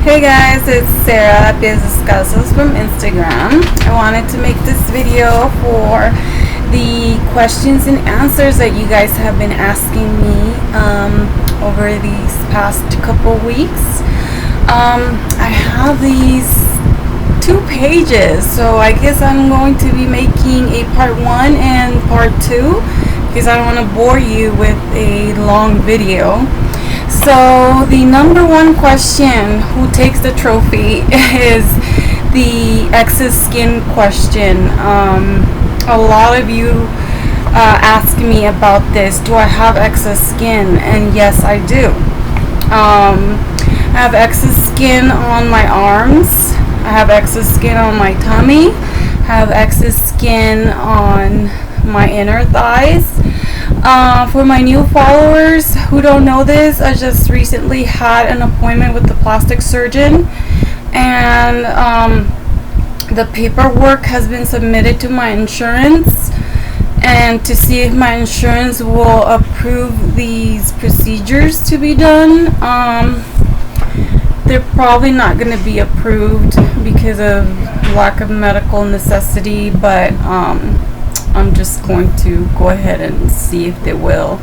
Hey guys, it's Sarah Business Casas from Instagram. I wanted to make this video for the questions and answers that you guys have been asking me over these past couple weeks. I have these 2 pages, so I guess I'm going to be making a part 1 and part 2 because I don't want to bore you with a long video. So the number one question, who takes the trophy, is the excess skin question. A lot of you ask me about this. Do I have excess skin? And yes, I do. I have excess skin on my arms. I have excess skin on my tummy. I have excess skin on my inner thighs. For my new followers who don't know this, I just recently had an appointment with the plastic surgeon, and the paperwork has been submitted to my insurance, and to see if my insurance will approve these procedures to be done. They're probably not going to be approved because of lack of medical necessity, but I'm just going to go ahead and see if they will,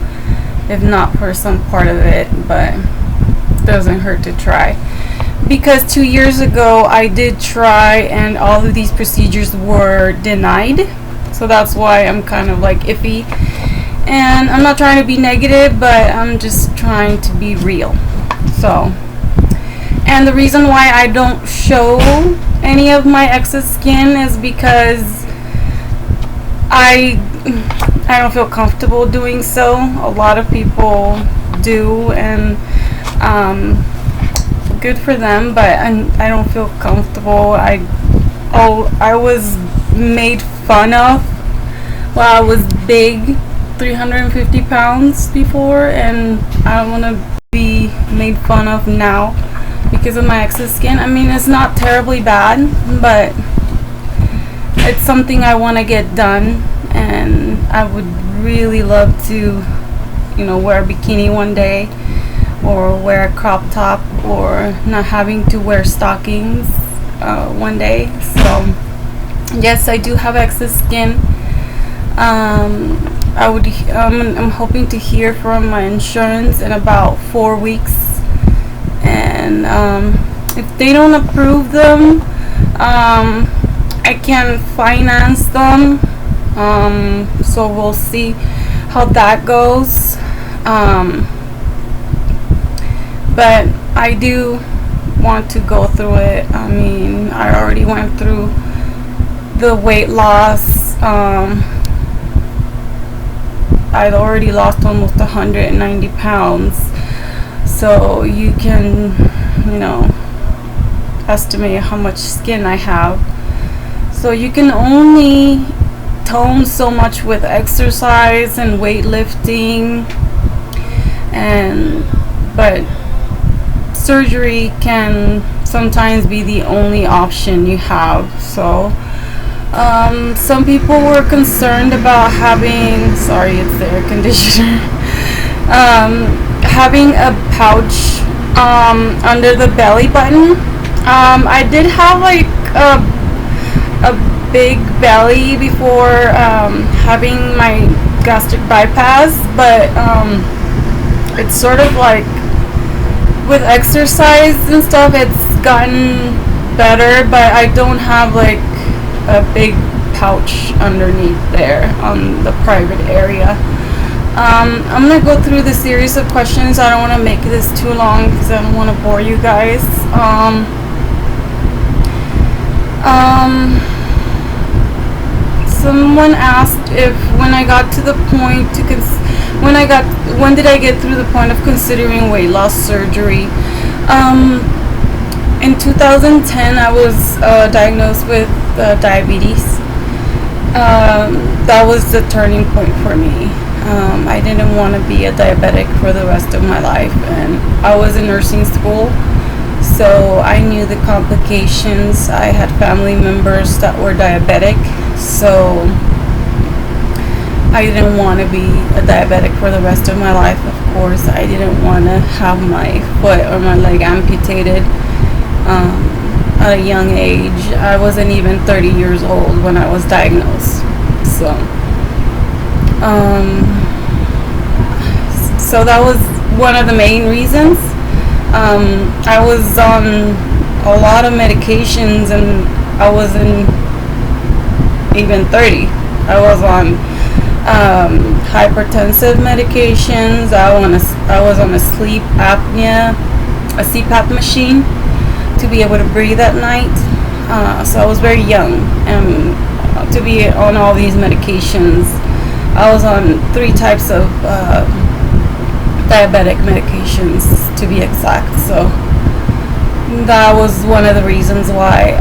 if not for some part of it, but it doesn't hurt to try. Because 2 years ago I did try and all of these procedures were denied, so that's why I'm kind of like iffy. And I'm not trying to be negative, but I'm just trying to be real. So, and the reason why I don't show any of my excess skin is because I don't feel comfortable doing so. A lot of people do, and good for them, but I don't feel comfortable. I was made fun of while I was big, 350 pounds before, and I don't want to be made fun of now because of my excess skin. I mean, it's not terribly bad, but it's something I want to get done, and I would really love to, wear a bikini one day, or wear a crop top, or not having to wear stockings one day. So yes, I do have excess skin. I'm hoping to hear from my insurance in about 4 weeks, and if they don't approve them, I can finance them, so we'll see how that goes. But I do want to go through it. I mean, I already went through the weight loss. I'd already lost almost 190 pounds, so you can, estimate how much skin I have. So you can only tone so much with exercise and weightlifting, but surgery can sometimes be the only option you have. So some people were concerned about having, sorry, it's the air conditioner, having a pouch under the belly button. I did have like a big belly before having my gastric bypass, but it's sort of like with exercise and stuff it's gotten better, but I don't have like a big pouch underneath there on the private area. I'm gonna go through the series of questions. I don't want to make this too long because I don't want to bore you guys. Someone asked if when I got to the point when did I get through the point of considering weight loss surgery. In 2010 I was diagnosed with diabetes. That was the turning point for me. I didn't want to be a diabetic for the rest of my life, and I was in nursing school, so I knew the complications. I had family members that were diabetic, so I didn't want to be a diabetic for the rest of my life. Of course, I didn't want to have my foot or my leg amputated at a young age. I wasn't even 30 years old when I was diagnosed. So, so that was one of the main reasons. I was on a lot of medications, and I wasn't even 30. I was on hypertensive medications. I was on a sleep apnea, a CPAP machine to be able to breathe at night. So I was very young, and to be on all these medications, I was on 3 types of diabetic medications, to be exact. So that was one of the reasons why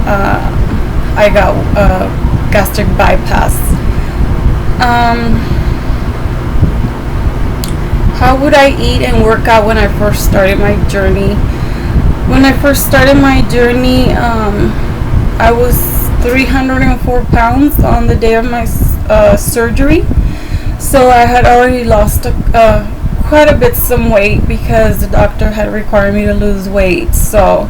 I got gastric bypass. How would I eat and work out when I first started my journey? When I first started my journey, I was 304 pounds on the day of my surgery. So I had already lost quite a bit some weight, because the doctor had required me to lose weight. So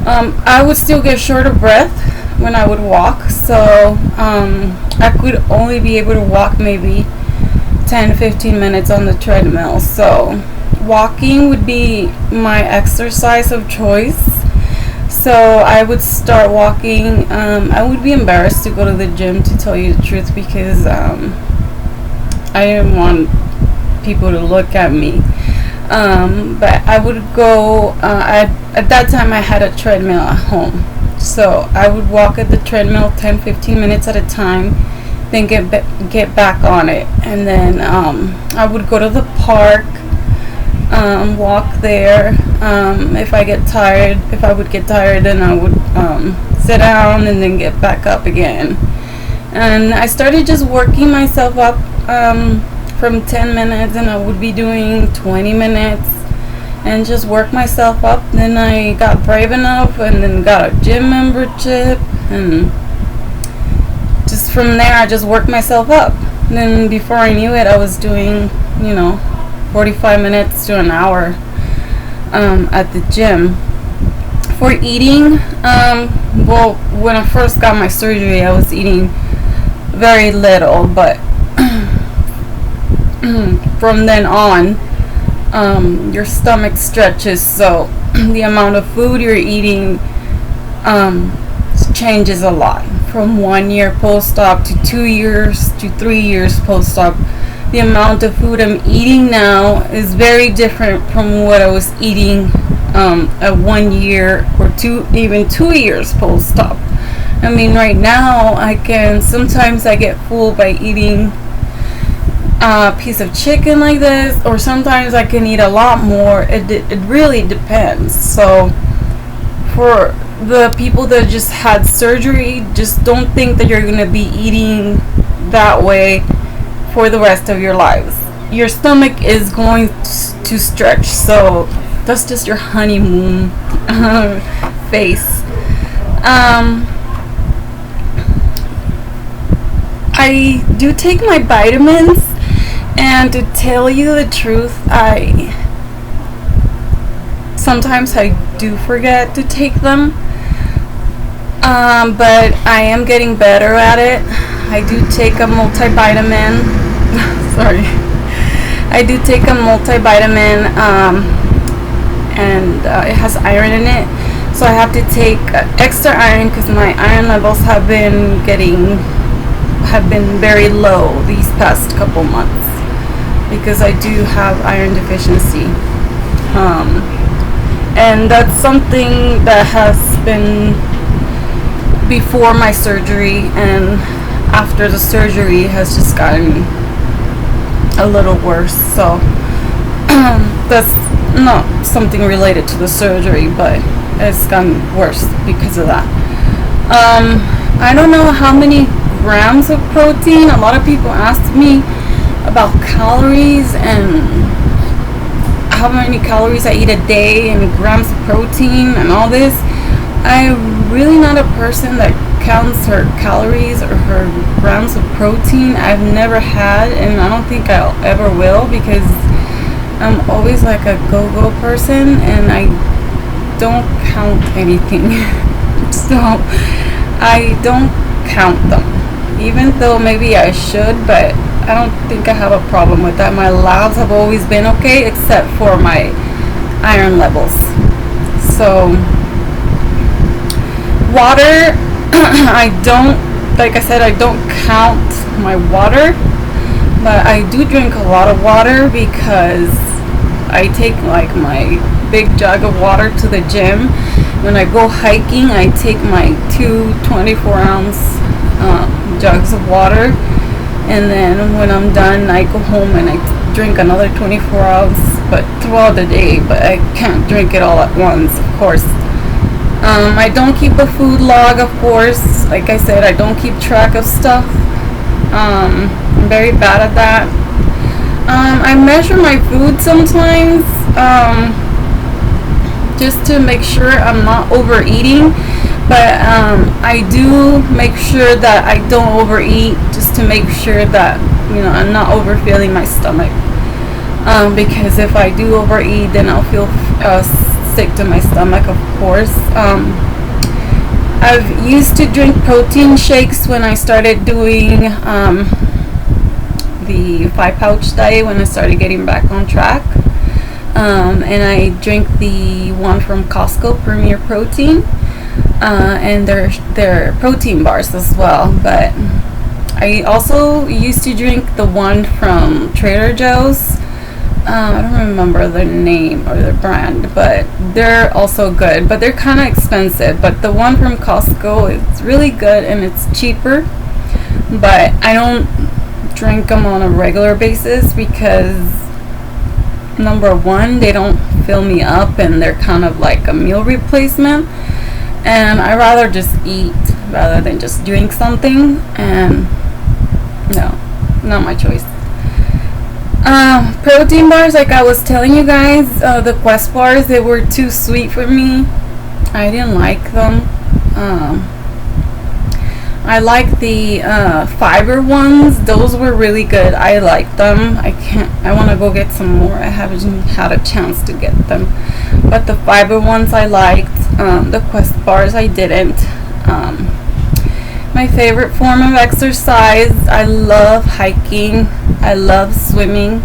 I would still get short of breath when I would walk. So I could only be able to walk maybe 10-15 minutes on the treadmill. So walking would be my exercise of choice. So I would start walking. I would be embarrassed to go to the gym, to tell you the truth, because I didn't want people to look at me. But I would go, at that time I had a treadmill at home. So I would walk at the treadmill 10-15 minutes at a time, then get back on it. And then I would go to the park, walk there. If I would get tired, then I would sit down and then get back up again. And I started just working myself up from 10 minutes, and I would be doing 20 minutes and just work myself up. Then I got brave enough and then got a gym membership, and just from there I just worked myself up. And then before I knew it, I was doing 45 minutes to an hour at the gym. For eating, well, when I first got my surgery, I was eating very little, but from then on, your stomach stretches, so the amount of food you're eating changes a lot. From 1 year post-op to 2 years to 3 years post-op, the amount of food I'm eating now is very different from what I was eating at 1 year or even 2 years post-op. I mean, right now sometimes I get full by eating a piece of chicken like this, or sometimes I can eat a lot more. It really depends. So for the people that just had surgery, just don't think that you're going to be eating that way for the rest of your lives. Your stomach is going to stretch, so that's just your honeymoon phase. I do take my vitamins, and to tell you the truth, sometimes I do forget to take them, but I am getting better at it. I do take a multivitamin. Sorry. I do take a multivitamin, and it has iron in it. So I have to take extra iron, because my iron levels have been very low these past couple months, because I do have iron deficiency. And that's something that has been before my surgery, and after the surgery has just gotten a little worse. So that's not something related to the surgery, but it's gotten worse because of that. I don't know how many grams of protein. A lot of people ask me about calories and how many calories I eat a day and grams of protein and all this. I'm really not a person that counts her calories or her grams of protein. I've never had, and I don't think I'll ever will, because I'm always like a go-go person, and don't count anything. So I don't count them, even though maybe I should, but I don't think I have a problem with that. My labs have always been okay, except for my iron levels. So water, I don't, like I said, I don't count my water, but I do drink a lot of water because I take like my big jug of water to the gym. When I go hiking, I take my two 24-ounce jugs of water, and then when I'm done, I go home and I drink another 24 ounce, but throughout the day, but I can't drink it all at once, of course. I don't keep a food log, of course. Like I said, I don't keep track of stuff. I'm very bad at that. I measure my food sometimes, just to make sure I'm not overeating, but I do make sure that I don't overeat, just to make sure that, you know, I'm not overfilling my stomach, because if I do overeat, then I'll feel sick to my stomach, of course. I've used to drink protein shakes when I started doing the 5-pouch diet, when I started getting back on track. And I drink the one from Costco, Premier Protein, and their protein bars as well. But I also used to drink the one from Trader Joe's. I don't remember their name or their brand, but they're also good. But they're kind of expensive. But the one from Costco is really good and it's cheaper. But I don't drink them on a regular basis because, number one, they don't fill me up and they're kind of like a meal replacement, and I rather just eat rather than just drink something, and no, not my choice. Protein bars, like I was telling you guys, the Quest bars, they were too sweet for me. I didn't like them. I like the fiber ones. Those were really good. I like them. I want to go get some more. I haven't had a chance to get them. But the fiber ones I liked. The Quest bars I didn't. My favorite form of exercise, I love hiking. I love swimming.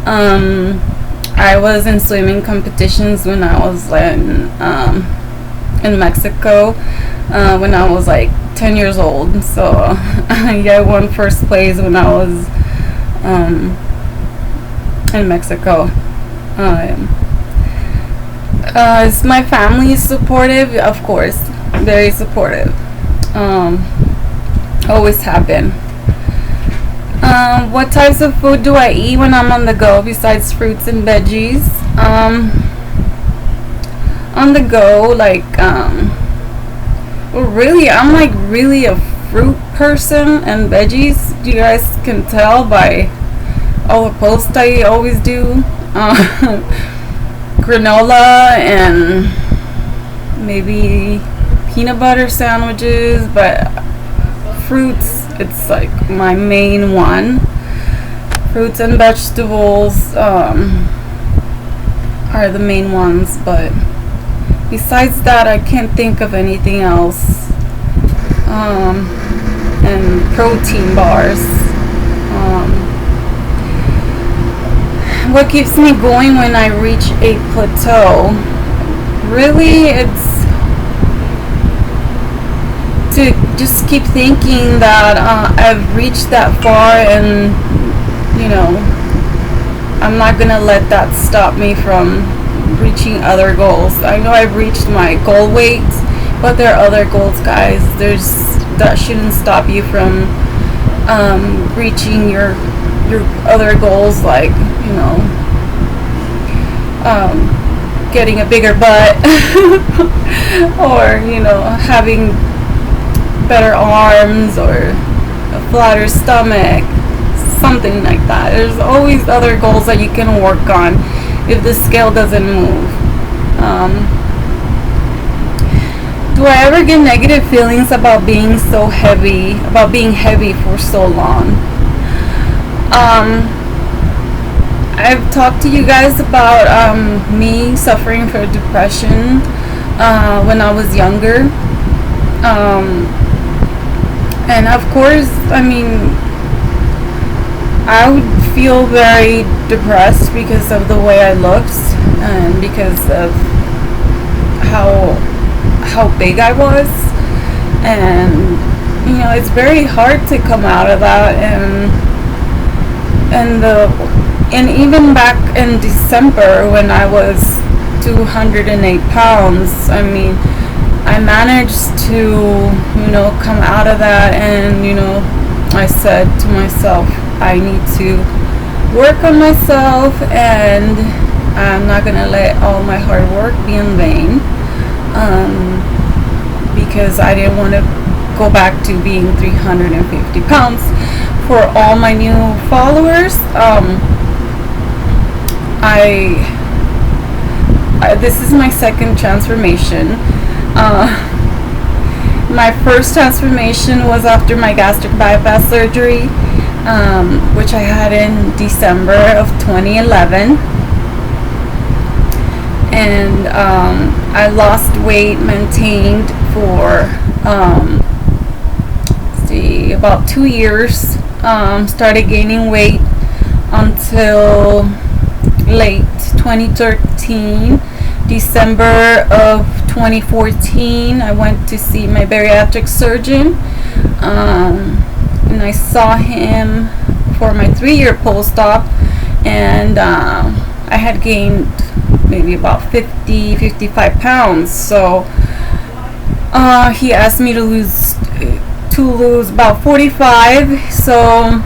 I was in swimming competitions when I was in Mexico, when I was like 10 years old. So I won first place when I was in Mexico. Is my family supportive? Of course, very supportive. Always have been. What types of food do I eat when I'm on the go besides fruits and veggies? On the go, like, well, really, I'm like really a fruit person and veggies. You guys can tell by all the posts I always do. Granola and maybe peanut butter sandwiches, but fruits, it's like my main one. Fruits and vegetables are the main ones, but besides that, I can't think of anything else. And protein bars. What keeps me going when I reach a plateau? Really, it's to just keep thinking that I've reached that far, and you know, I'm not gonna let that stop me from reaching other goals. I know I've reached my goal weight, but there are other goals, guys. That shouldn't stop you from reaching your other goals, like, you know, getting a bigger butt or, you know, having better arms or a flatter stomach, something like that. There's always other goals that you can work on if the scale doesn't move. Do I ever get negative feelings about being so heavy, about being heavy for so long? I've talked to you guys about me suffering from depression when I was younger. And of course, I mean, I would feel very depressed because of the way I looked and because of how big I was. And you know, it's very hard to come out of that. And even back in December when I was 208 pounds, I mean, I managed to, you know, come out of that. And you know, I said to myself, I need to work on myself, and I'm not gonna let all my hard work be in vain, because I didn't want to go back to being 350 pounds. For all my new followers, this is my second transformation. My first transformation was after my gastric bypass surgery, which I had in December of 2011. And I lost weight, maintained for about 2 years. Started gaining weight until late 2013. December of 2014, I went to see my bariatric surgeon, and I saw him for my 3-year post-op, and I had gained maybe about 55 pounds. So he asked me to lose about 45. So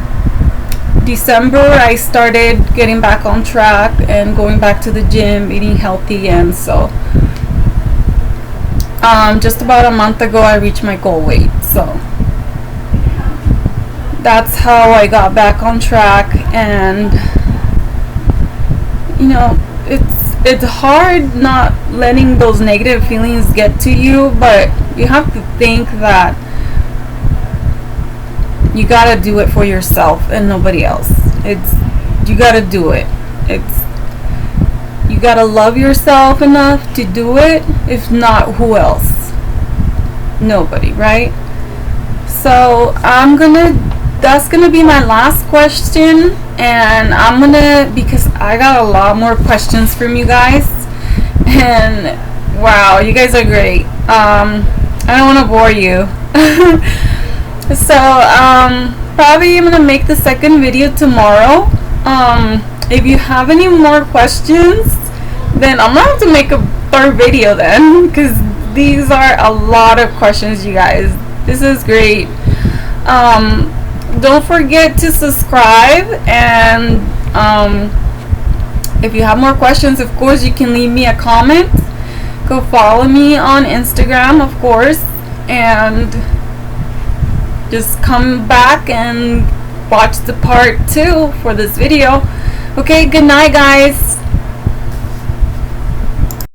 December I started getting back on track and going back to the gym, eating healthy, and so just about a month ago I reached my goal weight. So that's how I got back on track. And you know, it's hard not letting those negative feelings get to you, but you have to think that you gotta do it for yourself and nobody else. You gotta do it. You gotta love yourself enough to do it. If not, who else? Nobody, right? So that's gonna be my last question, and because I got a lot more questions from you guys, and wow, you guys are great. I don't want to bore you. So probably I'm gonna make the second video tomorrow. If you have any more questions, then I'm gonna have to make a third video then, because these are a lot of questions, you guys. This is great. Don't forget to subscribe, and if you have more questions, of course you can leave me a comment. Go follow me on Instagram, of course, and just come back and watch the part 2 for this video. Okay, good night, guys.